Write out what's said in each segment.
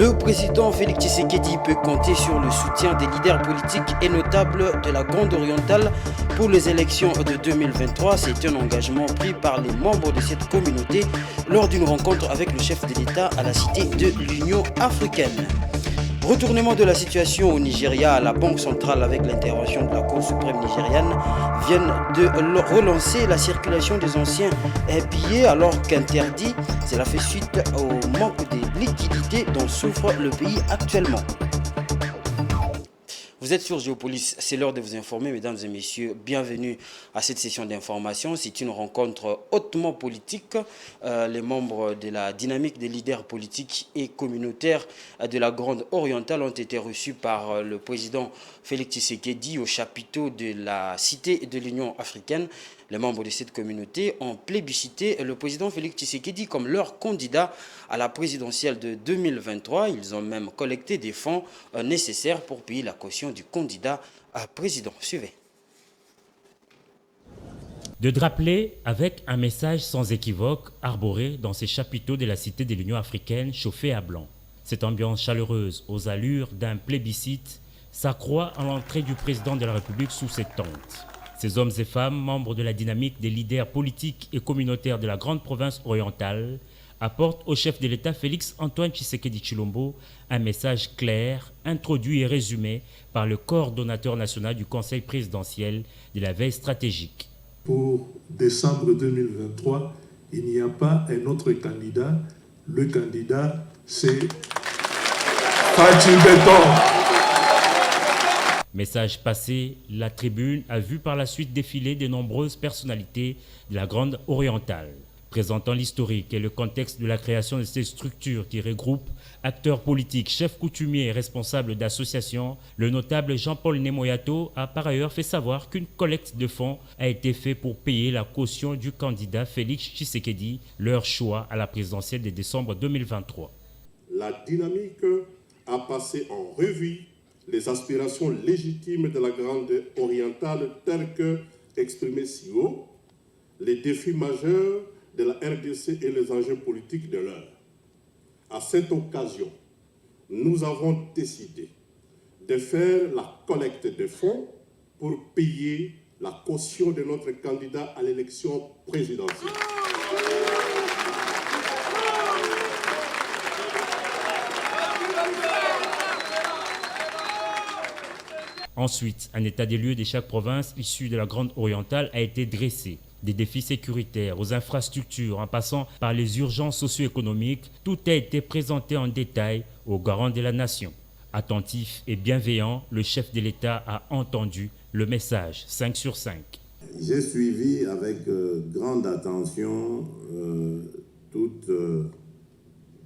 Le président Félix Tshisekedi peut compter sur le soutien des leaders politiques et notables de la Grande Orientale pour les élections de 2023. C'est un engagement pris par les membres de cette communauté lors d'une rencontre avec le chef de l'État à la Cité de l'Union africaine. Retournement de la situation au Nigeria, la Banque centrale avec l'intervention de la Cour suprême nigériane viennent de relancer la circulation des anciens billets alors qu'interdit. Cela fait suite au manque de liquidités dont souffre le pays actuellement. Vous êtes sur Géopolis, c'est l'heure de vous informer, mesdames et messieurs. Bienvenue à cette session d'information. C'est une rencontre hautement politique. Les membres de la dynamique des leaders politiques et communautaires de la Grande Orientale ont été reçus par le président Félix Tshisekedi au chapiteau de la Cité de l'Union africaine. Les membres de cette communauté ont plébiscité le président Félix Tshisekedi comme leur candidat à la présidentielle de 2023. Ils ont même collecté des fonds nécessaires pour payer la caution du candidat à président. Suivez. De drapeler avec un message sans équivoque arboré dans ces chapiteaux de la Cité de l'Union africaine chauffée à blanc. Cette ambiance chaleureuse aux allures d'un plébiscite s'accroît à l'entrée du président de la République sous cette tente. Ces hommes et femmes, membres de la dynamique des leaders politiques et communautaires de la grande province orientale, apportent au chef de l'État Félix Antoine Tshisekedi Tshilombo un message clair, introduit et résumé par le coordonnateur national du Conseil présidentiel de la veille stratégique. Pour décembre 2023, il n'y a pas un autre candidat. Le candidat, c'est Fatou Béton. Message passé, la tribune a vu par la suite défiler de nombreuses personnalités de la Grande Orientale, présentant l'historique et le contexte de la création de ces structures qui regroupent acteurs politiques, chefs coutumiers et responsables d'associations. Le notable Jean-Paul Nemoyato a par ailleurs fait savoir qu'une collecte de fonds a été faite pour payer la caution du candidat Félix Tshisekedi, leur choix à la présidentielle de décembre 2023. La dynamique a passé en revue les aspirations légitimes de la Grande Orientale telles que exprimées si haut, les défis majeurs de la RDC et les enjeux politiques de l'heure. À cette occasion, nous avons décidé de faire la collecte de fonds pour payer la caution de notre candidat à l'élection présidentielle. Ensuite, un état des lieux de chaque province issue de la Grande Orientale a été dressé. Des défis sécuritaires aux infrastructures en passant par les urgences socio-économiques, tout a été présenté en détail aux garants de la nation. Attentif et bienveillant, le chef de l'État a entendu le message 5 sur 5. J'ai suivi avec grande attention toutes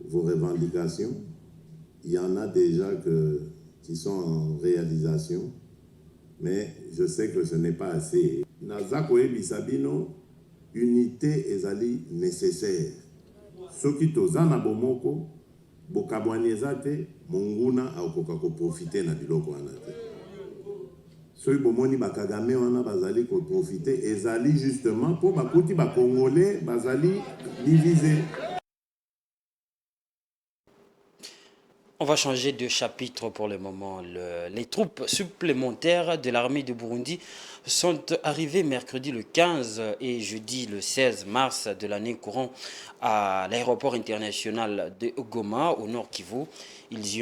vos revendications. Il y en a déjà qui sont en réalisation, mais je sais que ce n'est pas assez. Nazakoe Bisabino, unité ezali nécessaire. Soki tozana bomoko, bokabwanezate, monguna akoka ko profiter na biloko wana te. Soki bomoni bakagame wana bazali ko profiter, ezali justement pour bakoti ba congolais bazali divisé. On va changer de chapitre pour le moment. Les troupes supplémentaires de l'armée de Burundi sont arrivées mercredi le 15 et jeudi le 16 mars de l'année courant à l'aéroport international de Goma au Nord Kivu. Ils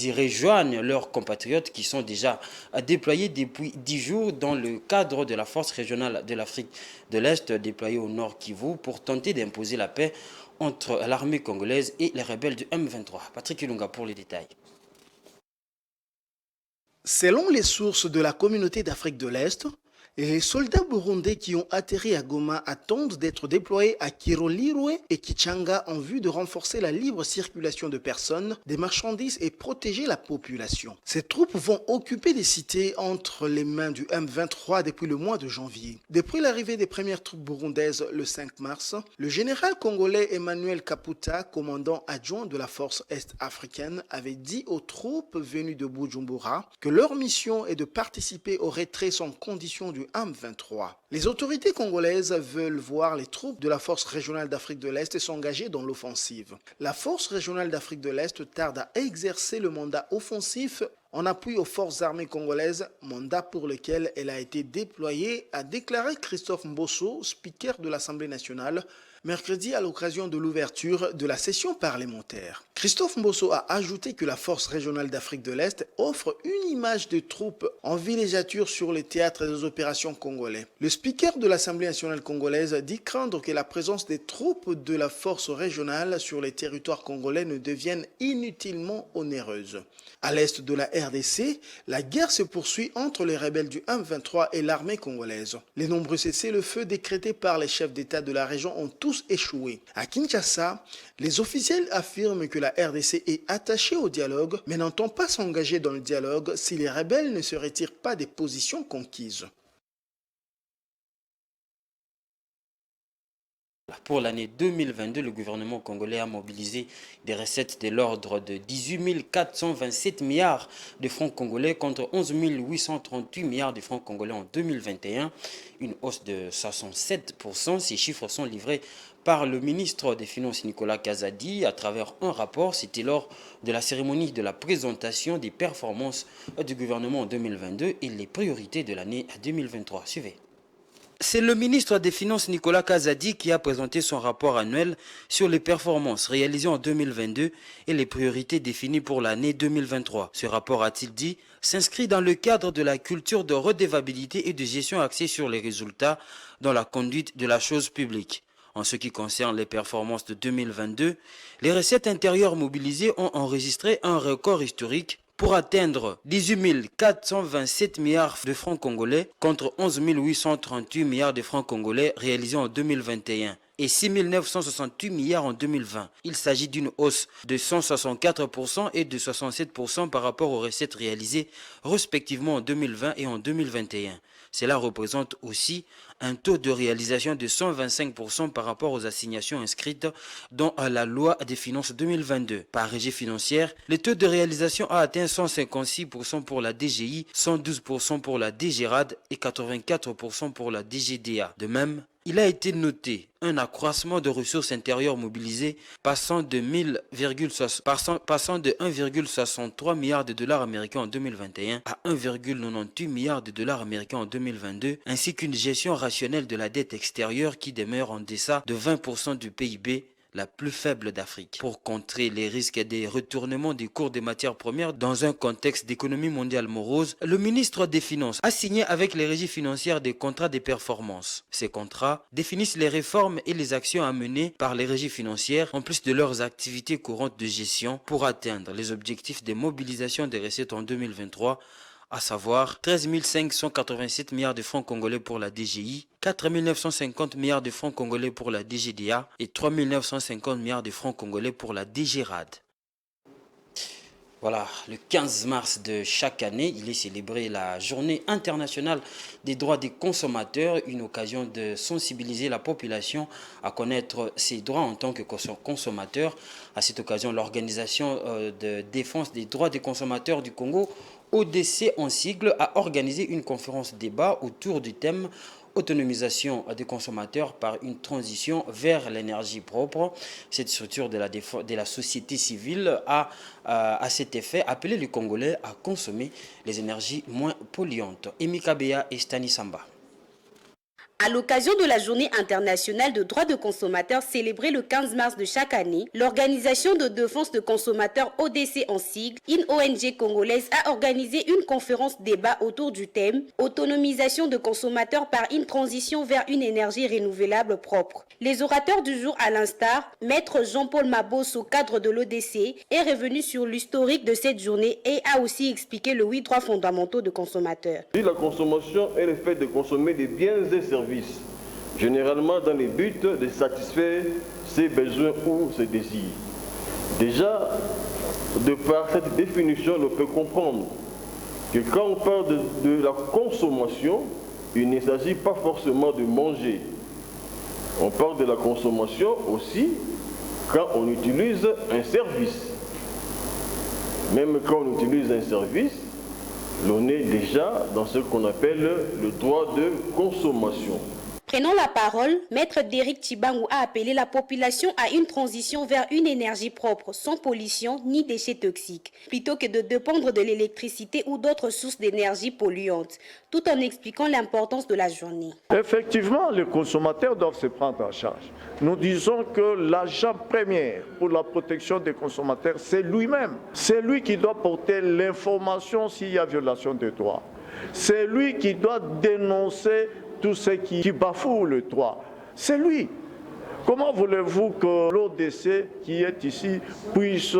y rejoignent leurs compatriotes qui sont déjà déployés depuis 10 jours dans le cadre de la force régionale de l'Afrique de l'Est déployée au Nord Kivu pour tenter d'imposer la paix entre l'armée congolaise et les rebelles du M23. Patrick Ilunga pour les détails. Selon les sources de la communauté d'Afrique de l'Est, les soldats burundais qui ont atterri à Goma attendent d'être déployés à Kirolirwe et Kichanga en vue de renforcer la libre circulation de personnes, des marchandises et protéger la population. Ces troupes vont occuper des cités entre les mains du M23 depuis le mois de janvier. Depuis l'arrivée des premières troupes burundaises le 5 mars, le général congolais Emmanuel Kaputa, commandant adjoint de la force est-africaine, avait dit aux troupes venues de Bujumbura que leur mission est de participer au retrait sans condition du M23. Les autorités congolaises veulent voir les troupes de la force régionale d'Afrique de l'Est s'engager dans l'offensive. La force régionale d'Afrique de l'Est tarde à exercer le mandat offensif en appui aux forces armées congolaises, mandat pour lequel elle a été déployée, a déclaré Christophe Mbosso, speaker de l'Assemblée nationale, mercredi à l'occasion de l'ouverture de la session parlementaire. Christophe Mbosso a ajouté que la force régionale d'Afrique de l'Est offre une image de troupes en villégiature sur les théâtres des opérations congolais. Le speaker de l'Assemblée nationale congolaise dit craindre que la présence des troupes de la force régionale sur les territoires congolais ne devienne inutilement onéreuse. À l'est de la RDC, la guerre se poursuit entre les rebelles du M23 et l'armée congolaise. Les nombreux cessez-le-feu décrétés par les chefs d'État de la région ont tous échoué. À Kinshasa, les officiels affirment que la RDC est attachée au dialogue, mais n'entend pas s'engager dans le dialogue si les rebelles ne se retirent pas des positions conquises. Pour l'année 2022, le gouvernement congolais a mobilisé des recettes de l'ordre de 18 427 milliards de francs congolais contre 11 838 milliards de francs congolais en 2021, une hausse de 67%. Ces chiffres sont livrés par le ministre des Finances Nicolas Kazadi à travers un rapport. C'était lors de la cérémonie de la présentation des performances du gouvernement en 2022 et les priorités de l'année 2023. Suivez. C'est le ministre des Finances Nicolas Kazadi qui a présenté son rapport annuel sur les performances réalisées en 2022 et les priorités définies pour l'année 2023. Ce rapport, a-t-il dit, s'inscrit dans le cadre de la culture de redevabilité et de gestion axée sur les résultats dans la conduite de la chose publique. En ce qui concerne les performances de 2022, les recettes intérieures mobilisées ont enregistré un record historique pour atteindre 18 427 milliards de francs congolais contre 11 838 milliards de francs congolais réalisés en 2021 et 6 968 milliards en 2020. Il s'agit d'une hausse de 164% et de 67% par rapport aux recettes réalisées respectivement en 2020 et en 2021. Cela représente aussi un taux de réalisation de 125% par rapport aux assignations inscrites dans la loi des finances 2022. Par régie financière, le taux de réalisation a atteint 156% pour la DGI, 112% pour la DGRAD et 84% pour la DGDA. De même, il a été noté un accroissement de ressources intérieures mobilisées passant de 1,63 milliard de dollars américains en 2021 à 1,98 milliard de dollars américains en 2022, ainsi qu'une gestion rationnelle de la dette extérieure qui demeure en deçà de 20% du PIB, la plus faible d'Afrique. Pour contrer les risques des retournements des cours des matières premières dans un contexte d'économie mondiale morose, le ministre des Finances a signé avec les régies financières des contrats de performance. Ces contrats définissent les réformes et les actions à mener par les régies financières en plus de leurs activités courantes de gestion pour atteindre les objectifs de mobilisation des recettes en 2023, à savoir 13 587 milliards de francs congolais pour la DGI, 4 950 milliards de francs congolais pour la DGDA et 3 950 milliards de francs congolais pour la DGRAD. Voilà, le 15 mars de chaque année, il est célébré la Journée internationale des droits des consommateurs, une occasion de sensibiliser la population à connaître ses droits en tant que consommateur. À cette occasion, l'Organisation de défense des droits des consommateurs du Congo, ODC en sigle, a organisé une conférence débat autour du thème autonomisation des consommateurs par une transition vers l'énergie propre. Cette structure de la société civile a à cet effet appelé les Congolais à consommer les énergies moins polluantes. Emika Bea et Stani Samba. À l'occasion de la Journée internationale de droits de consommateurs célébrée le 15 mars de chaque année, l'Organisation de défense de consommateurs ODC en sigle, une ONG congolaise, a organisé une conférence débat autour du thème « Autonomisation de consommateurs par une transition vers une énergie renouvelable propre ». Les orateurs du jour à l'instar, Maître Jean-Paul Mabosso, cadre de l'ODC, est revenu sur l'historique de cette journée et a aussi expliqué le 8 droits fondamentaux de consommateurs. La consommation est le fait de consommer des biens et services, généralement dans le but de satisfaire ses besoins ou ses désirs. Déjà, de par cette définition, on peut comprendre que quand on parle de la consommation, il ne s'agit pas forcément de manger. On parle de la consommation aussi quand on utilise un service. Même quand on utilise un service, l'on est déjà dans ce qu'on appelle le droit de consommation. Prenant la parole, Maître Derrick Tshibangou a appelé la population à une transition vers une énergie propre, sans pollution ni déchets toxiques, plutôt que de dépendre de l'électricité ou d'autres sources d'énergie polluantes, tout en expliquant l'importance de la journée. Effectivement, les consommateurs doivent se prendre en charge. Nous disons que l'agent premier pour la protection des consommateurs, c'est lui-même. C'est lui qui doit porter l'information s'il y a violation des droits. C'est lui qui doit dénoncer tout ce qui bafoue le droit. C'est lui. Comment voulez-vous que l'ODC qui est ici puisse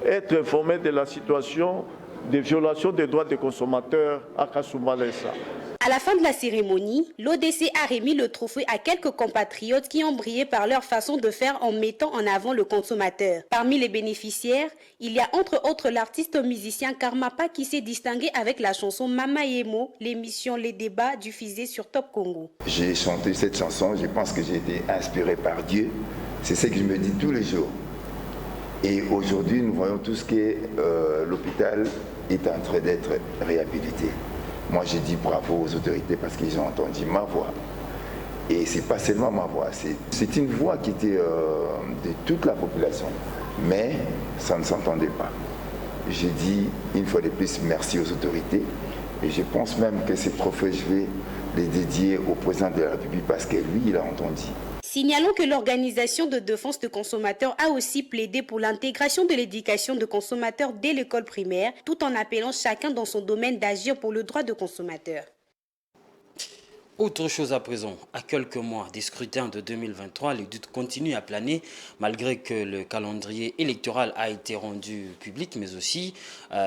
être informé de la situation de violation des droits des consommateurs à Kasumbalesa? À la fin de la cérémonie, l'ODC a remis le trophée à quelques compatriotes qui ont brillé par leur façon de faire en mettant en avant le consommateur. Parmi les bénéficiaires, il y a entre autres l'artiste musicien Karmapa qui s'est distingué avec la chanson Mama Yemo, l'émission Les Débats diffusée sur Top Congo. J'ai chanté cette chanson, je pense que j'ai été inspiré par Dieu. C'est ce que je me dis tous les jours. Et aujourd'hui, nous voyons tous que l'hôpital est en train d'être réhabilité. Moi, j'ai dit bravo aux autorités parce qu'ils ont entendu ma voix. Et ce n'est pas seulement ma voix, c'est une voix qui était de toute la population. Mais ça ne s'entendait pas. J'ai dit, une fois de plus, merci aux autorités. Et je pense même que ces trophées, je vais les dédier au président de la République parce que lui, il a entendu. Signalons que l'organisation de défense de consommateurs a aussi plaidé pour l'intégration de l'éducation de consommateurs dès l'école primaire, tout en appelant chacun dans son domaine d'agir pour le droit de consommateur. Autre chose à présent, à quelques mois des scrutins de 2023, les doutes continuent à planer malgré que le calendrier électoral a été rendu public, mais aussi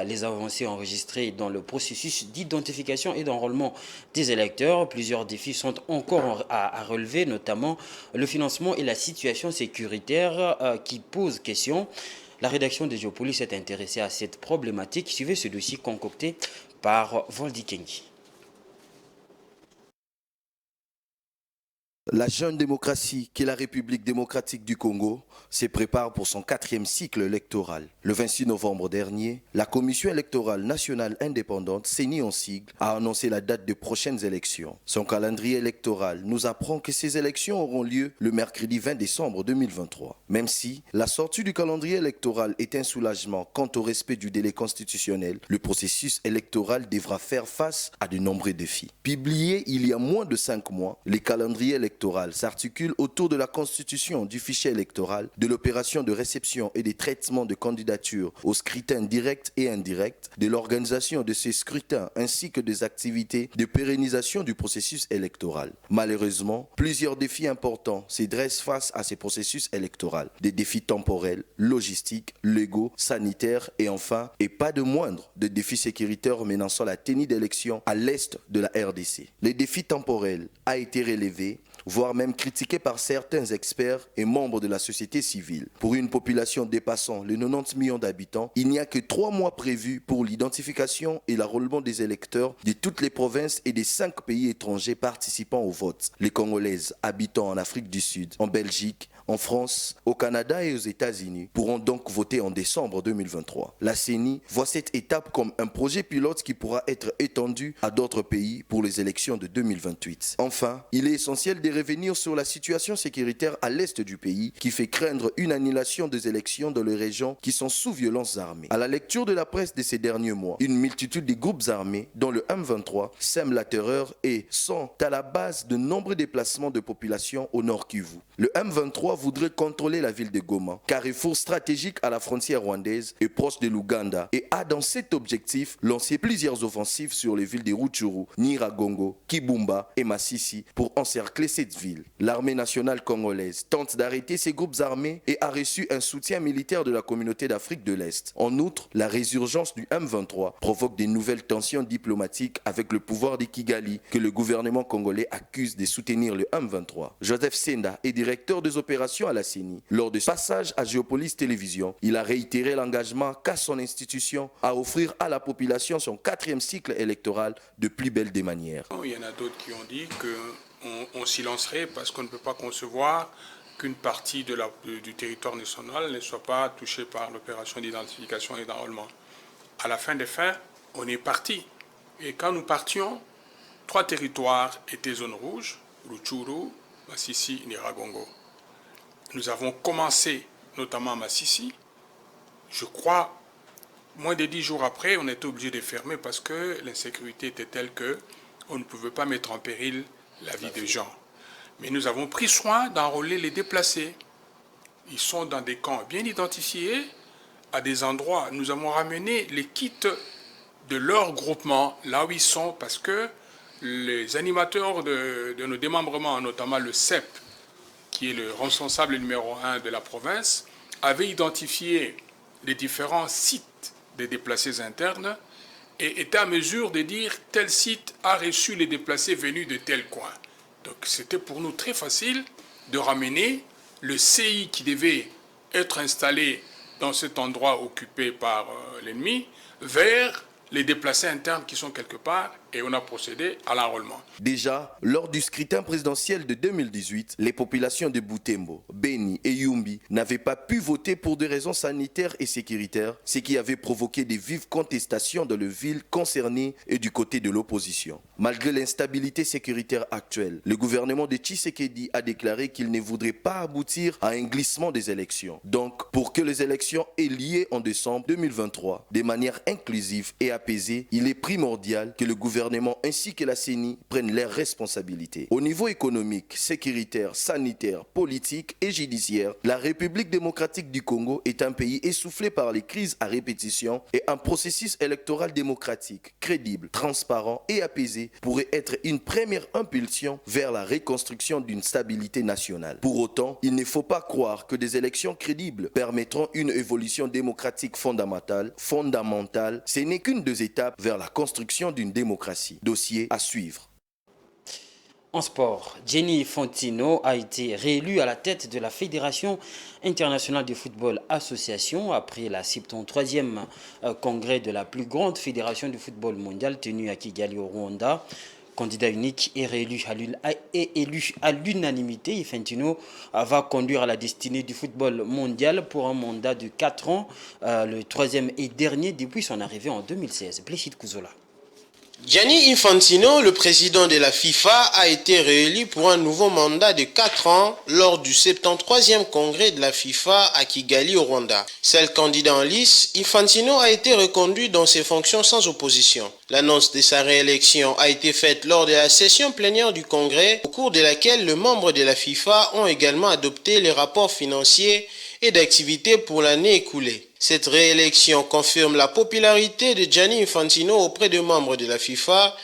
les avancées enregistrées dans le processus d'identification et d'enrôlement des électeurs. Plusieurs défis sont encore à relever, notamment le financement et la situation sécuritaire qui posent question. La rédaction de Géopolis s'est intéressée à cette problématique. Suivez ce dossier concocté par Voldy Kengi. La jeune démocratie qu'est la République démocratique du Congo se prépare pour son 4e cycle électoral. Le 26 novembre dernier, la Commission électorale nationale indépendante, CENI en sigle, a annoncé la date des prochaines élections. Son calendrier électoral nous apprend que ces élections auront lieu le mercredi 20 décembre 2023. Même si la sortie du calendrier électoral est un soulagement quant au respect du délai constitutionnel, le processus électoral devra faire face à de nombreux défis. Publié il y a moins de 5 mois, les calendriers électoraux s'articule autour de la constitution du fichier électoral, de l'opération de réception et des traitements de candidatures aux scrutins directs et indirects, de l'organisation de ces scrutins ainsi que des activités de pérennisation du processus électoral. Malheureusement, plusieurs défis importants se dressent face à ces processus électoraux. Des défis temporels, logistiques, légaux, sanitaires et enfin, et pas de moindre, des défis sécuritaires menaçant la tenue d'élections à l'est de la RDC. Les défis temporels a été relevé, voire même critiqué par certains experts et membres de la société civile. Pour une population dépassant les 90 millions d'habitants, il n'y a que 3 mois prévus pour l'identification et l'enrôlement des électeurs de toutes les provinces et des 5 pays étrangers participant au vote. Les Congolaises habitant en Afrique du Sud, en Belgique, en France, au Canada et aux États-Unis pourront donc voter en décembre 2023. La CENI voit cette étape comme un projet pilote qui pourra être étendu à d'autres pays pour les élections de 2028. Enfin, il est essentiel de revenir sur la situation sécuritaire à l'est du pays qui fait craindre une annulation des élections dans les régions qui sont sous violences armées. À la lecture de la presse de ces derniers mois, une multitude de groupes armés, dont le M23, sème la terreur et sont à la base de nombreux déplacements de population au nord Kivu. Le M23 voudrait contrôler la ville de Goma, carrefour stratégique à la frontière rwandaise et proche de l'Ouganda, et a dans cet objectif lancé plusieurs offensives sur les villes de Rutshuru, Nyiragongo, Kibumba et Masisi pour encercler cette ville. L'armée nationale congolaise tente d'arrêter ces groupes armés et a reçu un soutien militaire de la communauté d'Afrique de l'Est. En outre, la résurgence du M23 provoque de nouvelles tensions diplomatiques avec le pouvoir de Kigali que le gouvernement congolais accuse de soutenir le M23. Joseph Senda est directeur des opérations à la CENI. Lors de ce passage à Géopolis Télévision, il a réitéré l'engagement qu'a son institution à offrir à la population son 4e cycle électoral de plus belle des manières. Il y en a d'autres qui ont dit qu'on silencerait parce qu'on ne peut pas concevoir qu'une partie du territoire national ne soit pas touchée par l'opération d'identification et d'enrôlement. À la fin des fins, on est parti Et quand nous partions, 3 territoires étaient zone rouge, Rutshuru, Masisi, Nyiragongo. Nous avons commencé notamment à Masisi. Je crois, moins de 10 jours après, on était obligé de fermer parce que l'insécurité était telle qu'on ne pouvait pas mettre en péril la vie des gens. Mais nous avons pris soin d'enrôler les déplacés. Ils sont dans des camps bien identifiés, à des endroits. Nous avons ramené les kits de leur groupement, là où ils sont, parce que les animateurs de nos démembrements, notamment le CEP, qui est le responsable numéro 1 de la province, avaient identifié les différents sites des déplacés internes et était à mesure de dire tel site a reçu les déplacés venus de tel coin. Donc c'était pour nous très facile de ramener le CI qui devait être installé dans cet endroit occupé par l'ennemi vers les déplacés internes qui sont quelque part, et on a procédé à l'enrôlement. Déjà, lors du scrutin présidentiel de 2018, les populations de Butembo, Beni et Yumbi n'avaient pas pu voter pour des raisons sanitaires et sécuritaires, ce qui avait provoqué des vives contestations dans les villes concernées et du côté de l'opposition. Malgré l'instabilité sécuritaire actuelle, le gouvernement de Tshisekedi a déclaré qu'il ne voudrait pas aboutir à un glissement des élections. Donc, pour que les élections aient lieu en décembre 2023 de manière inclusive et apaisée, il est primordial que le gouvernement ainsi que la CENI prennent leurs responsabilités. Au niveau économique, sécuritaire, sanitaire, politique et judiciaire, la République démocratique du Congo est un pays essoufflé par les crises à répétition et un processus électoral démocratique, crédible, transparent et apaisé pourrait être une première impulsion vers la reconstruction d'une stabilité nationale. Pour autant, il ne faut pas croire que des élections crédibles permettront une évolution démocratique fondamentale. Ce n'est qu'une des étapes vers la construction d'une démocratie. Dossier à suivre. En sport, Gianni Infantino a été réélu à la tête de la Fédération internationale de football association après la 73e congrès de la plus grande fédération de football mondial tenue à Kigali au Rwanda. Candidat unique et réélu à l'unanimité, Infantino va conduire à la destinée du football mondial pour un mandat de 4 ans, le 3e et dernier depuis son arrivée en 2016. Blessed Kuzola. Gianni Infantino, le président de la FIFA, a été réélu pour un nouveau mandat de 4 ans lors du 73e congrès de la FIFA à Kigali au Rwanda. Seul candidat en lice, Infantino a été reconduit dans ses fonctions sans opposition. L'annonce de sa réélection a été faite lors de la session plénière du congrès, au cours de laquelle les membres de la FIFA ont également adopté les rapports financiers et d'activité pour l'année écoulée. Cette réélection confirme la popularité de Gianni Infantino auprès des membres de la FIFA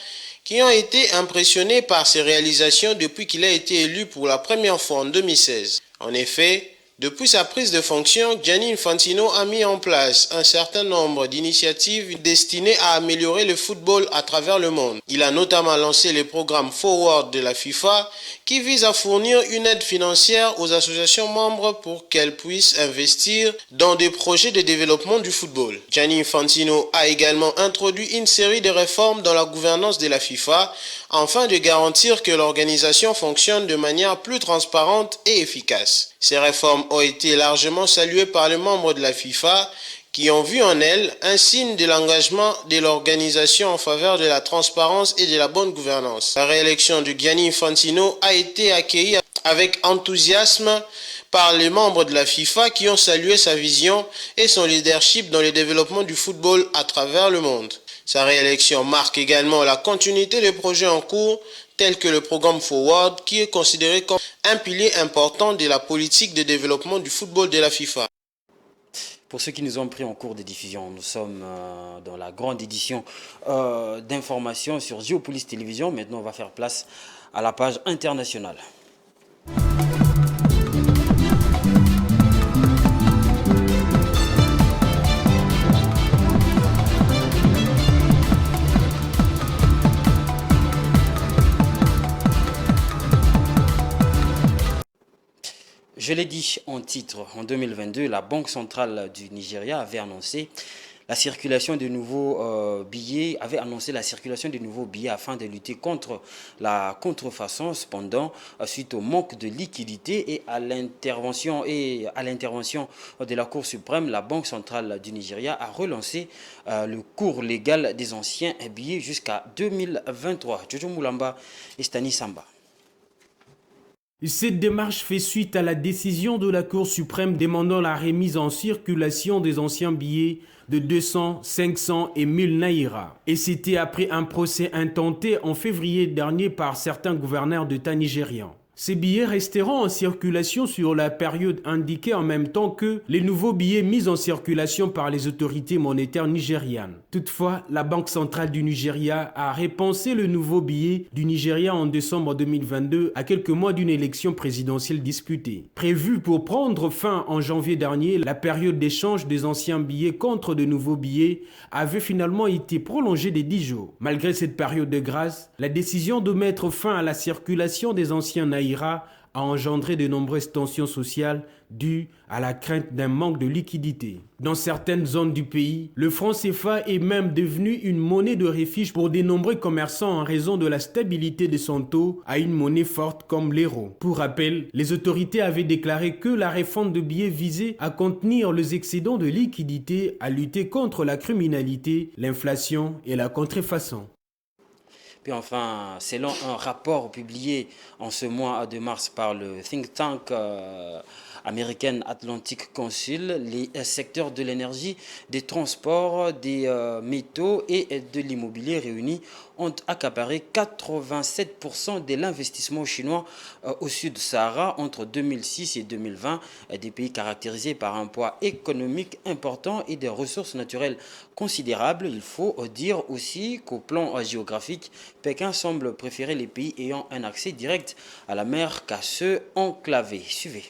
qui ont été impressionnés par ses réalisations depuis qu'il a été élu pour la première fois en 2016. En effet, depuis sa prise de fonction, Gianni Infantino a mis en place un certain nombre d'initiatives destinées à améliorer le football à travers le monde. Il a notamment lancé le programme Forward de la FIFA qui vise à fournir une aide financière aux associations membres pour qu'elles puissent investir dans des projets de développement du football. Gianni Infantino a également introduit une série de réformes dans la gouvernance de la FIFA afin de garantir que l'organisation fonctionne de manière plus transparente et efficace. Ces réformes ont été largement saluées par les membres de la FIFA qui ont vu en elle un signe de l'engagement de l'organisation en faveur de la transparence et de la bonne gouvernance. La réélection de Gianni Infantino a été accueillie avec enthousiasme par les membres de la FIFA qui ont salué sa vision et son leadership dans le développement du football à travers le monde. Sa réélection marque également la continuité des projets en cours tels que le programme Forward qui est considéré comme un pilier important de la politique de développement du football de la FIFA. Pour ceux qui nous ont pris en cours de diffusion, nous sommes dans la grande édition d'information sur Géopolis Télévision. Maintenant, on va faire place à la page internationale. Je l'ai dit en titre, en 2022, la Banque centrale du Nigeria avait annoncé la circulation de nouveaux billets, avait annoncé la circulation de nouveaux billets afin de lutter contre la contrefaçon. Cependant, suite au manque de liquidité et à l'intervention de la Cour suprême, la Banque centrale du Nigeria a relancé le cours légal des anciens billets jusqu'à 2023. Jojo Moulamba et Stani Samba. Cette démarche fait suite à la décision de la Cour suprême demandant la remise en circulation des anciens billets de 200, 500 et 1000 naira. Et c'était après un procès intenté en février dernier par certains gouverneurs d'État nigérians. Ces billets resteront en circulation sur la période indiquée en même temps que les nouveaux billets mis en circulation par les autorités monétaires nigérianes. Toutefois, la Banque centrale du Nigeria a repensé le nouveau billet du Nigeria en décembre 2022 à quelques mois d'une élection présidentielle disputée. Prévue pour prendre fin en janvier dernier, la période d'échange des anciens billets contre de nouveaux billets avait finalement été prolongée de 10 jours. Malgré cette période de grâce, la décision de mettre fin à la circulation des anciens naira a engendré de nombreuses tensions sociales dues à la crainte d'un manque de liquidité. Dans certaines zones du pays, le franc CFA est même devenu une monnaie de refuge pour de nombreux commerçants en raison de la stabilité de son taux à une monnaie forte comme l'euro. Pour rappel, les autorités avaient déclaré que la refonte de billets visait à contenir les excédents de liquidité, à lutter contre la criminalité, l'inflation et la contrefaçon. Puis enfin, selon un rapport publié en ce mois de mars par le think tank American Atlantic Council, les secteurs de l'énergie, des transports, des métaux et de l'immobilier réunis ont accaparé 87% de l'investissement chinois au Sud-Sahara entre 2006 et 2020, des pays caractérisés par un poids économique important et des ressources naturelles considérables. Il faut dire aussi qu'au plan géographique, Pékin semble préférer les pays ayant un accès direct à la mer qu'à ceux enclavés. Suivez.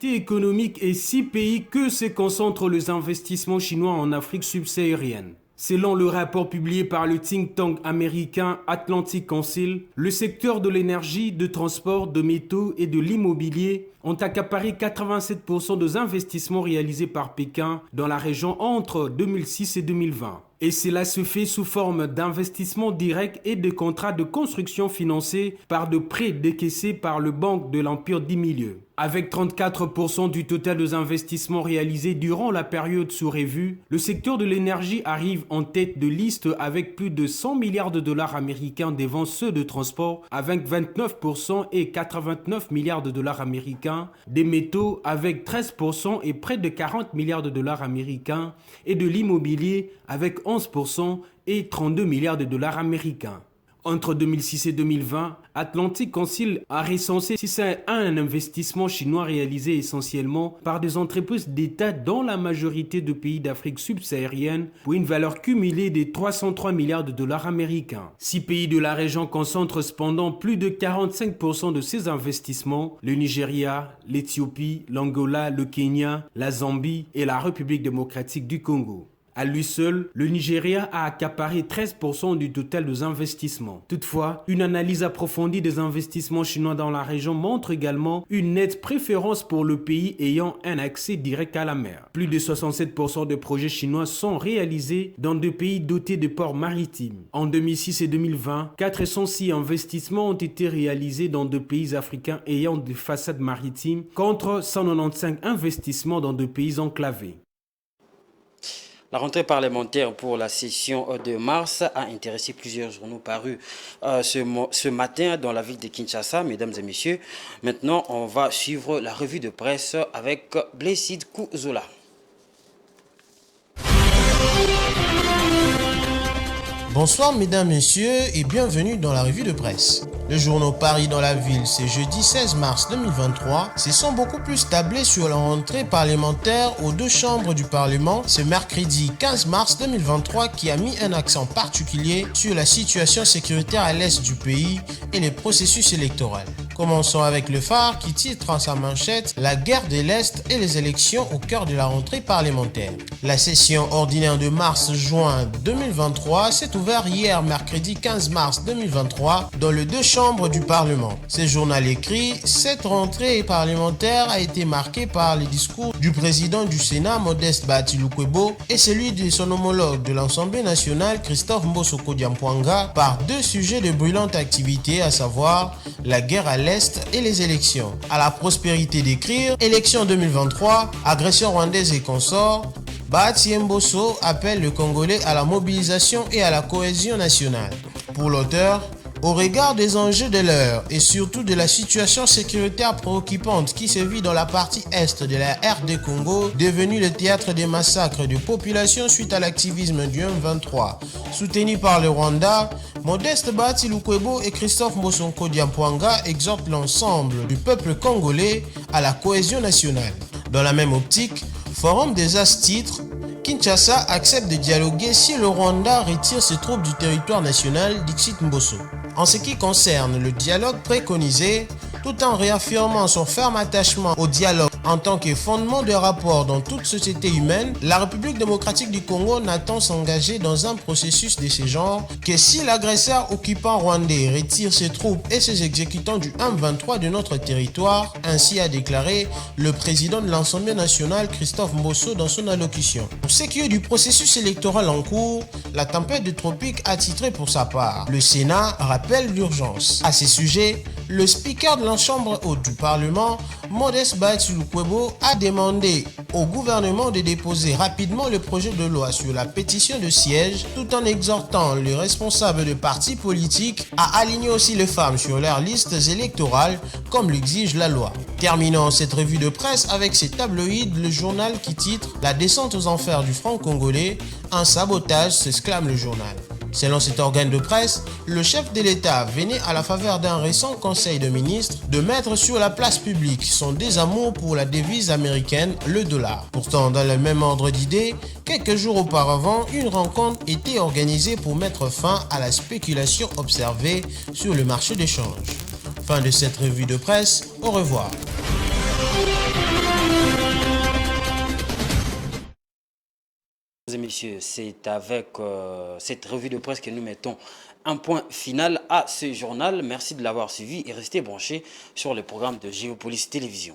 Économique et 6 pays que se concentrent les investissements chinois en Afrique subsaharienne. Selon le rapport publié par le think tank américain Atlantic Council, le secteur de l'énergie, de transport, de métaux et de l'immobilier ont accaparé 87% des investissements réalisés par Pékin dans la région entre 2006 et 2020. Et cela se fait sous forme d'investissements directs et de contrats de construction financés par de prêts décaissés par le Banque de l'Empire du Milieu. Avec 34% du total des investissements réalisés durant la période sous revue, le secteur de l'énergie arrive en tête de liste avec plus de 100 milliards de dollars américains devant ceux de transport avec 29% et 89 milliards de dollars américains, des métaux avec 13% et près de 40 milliards de dollars américains et de l'immobilier avec 11% et 32 milliards de dollars américains. Entre 2006 et 2020, Atlantic Council a recensé 601 investissements chinois réalisés essentiellement par des entreprises d'État dans la majorité de pays d'Afrique subsaharienne pour une valeur cumulée de 303 milliards de dollars américains. 6 pays de la région concentrent cependant plus de 45% de ces investissements: le Nigeria, l'Éthiopie, l'Angola, le Kenya, la Zambie et la République démocratique du Congo. À lui seul, le Nigeria a accaparé 13% du total des investissements. Toutefois, une analyse approfondie des investissements chinois dans la région montre également une nette préférence pour le pays ayant un accès direct à la mer. Plus de 67% de projets chinois sont réalisés dans des pays dotés de ports maritimes. En 2006 et 2020, 406 investissements ont été réalisés dans des pays africains ayant des façades maritimes contre 195 investissements dans des pays enclavés. La rentrée parlementaire pour la session de mars a intéressé plusieurs journaux parus ce matin dans la ville de Kinshasa, mesdames et messieurs. Maintenant, on va suivre la revue de presse avec Blessed Kouzola. Bonsoir mesdames, messieurs et bienvenue dans la revue de presse. Le journal Paris dans la ville, c'est jeudi 16 mars 2023, se sont beaucoup plus tablés sur la rentrée parlementaire aux deux chambres du Parlement ce mercredi 15 mars 2023 qui a mis un accent particulier sur la situation sécuritaire à l'est du pays et les processus électoraux. Commençons avec le Phare qui titre en sa manchette « La guerre de l'Est et les élections au cœur de la rentrée parlementaire ». La session ordinaire de mars-juin 2023 s'est ouverte hier mercredi 15 mars 2023 dans les deux chambres chambre du Parlement. Ce journal écrit « Cette rentrée parlementaire a été marquée par les discours du président du Sénat, Modeste Bahati-Lukwebo, et celui de son homologue de l'Assemblée nationale, Christophe Mbosso Kodiampwanga, par deux sujets de brûlante activité, à savoir la guerre à l'Est et les élections. À la prospérité d'écrire, élections 2023, agression rwandaise et consorts, Bahati Mbosso appelle le Congolais à la mobilisation et à la cohésion nationale. Pour l'auteur, au regard des enjeux de l'heure et surtout de la situation sécuritaire préoccupante qui se vit dans la partie est de la RD Congo, devenue le théâtre des massacres de population suite à l'activisme du M23, soutenu par le Rwanda, Modeste Bahati-Lukwebo et Christophe Mbosso Kodiampwanga exhortent l'ensemble du peuple congolais à la cohésion nationale. Dans la même optique, Forum des As titre Kinshasa accepte de dialoguer si le Rwanda retire ses troupes du territoire national, Dixit Mbosso. En ce qui concerne le dialogue préconisé, tout en réaffirmant son ferme attachement au dialogue en tant que fondement de rapport dans toute société humaine, la République démocratique du Congo n'attend s'engager dans un processus de ce genre que si l'agresseur occupant rwandais retire ses troupes et ses exécutants du M23 de notre territoire, ainsi a déclaré le président de l'Assemblée nationale Christophe Mbosso dans son allocution. Pour ce qui est du processus électoral en cours, la tempête de tropique a titré pour sa part. Le Sénat rappelle l'urgence. À ce sujet, le speaker de la Chambre haute du Parlement, Modeste Bahati-Lukwebo, a demandé au gouvernement de déposer rapidement le projet de loi sur la pétition de siège, tout en exhortant les responsables de partis politiques à aligner aussi les femmes sur leurs listes électorales, comme l'exige la loi. Terminons cette revue de presse avec ces tabloïds, le journal qui titre « La descente aux enfers du franc congolais, un sabotage », s'exclame le journal. Selon cet organe de presse, le chef de l'État venait à la faveur d'un récent conseil de ministres de mettre sur la place publique son désamour pour la devise américaine, le dollar. Pourtant, dans le même ordre d'idées, quelques jours auparavant, une rencontre était organisée pour mettre fin à la spéculation observée sur le marché des changes. Fin de cette revue de presse, au revoir. Mesdames et messieurs, c'est avec cette revue de presse que nous mettons un point final à ce journal. Merci de l'avoir suivi et restez branchés sur le programme de Géopolis Télévision.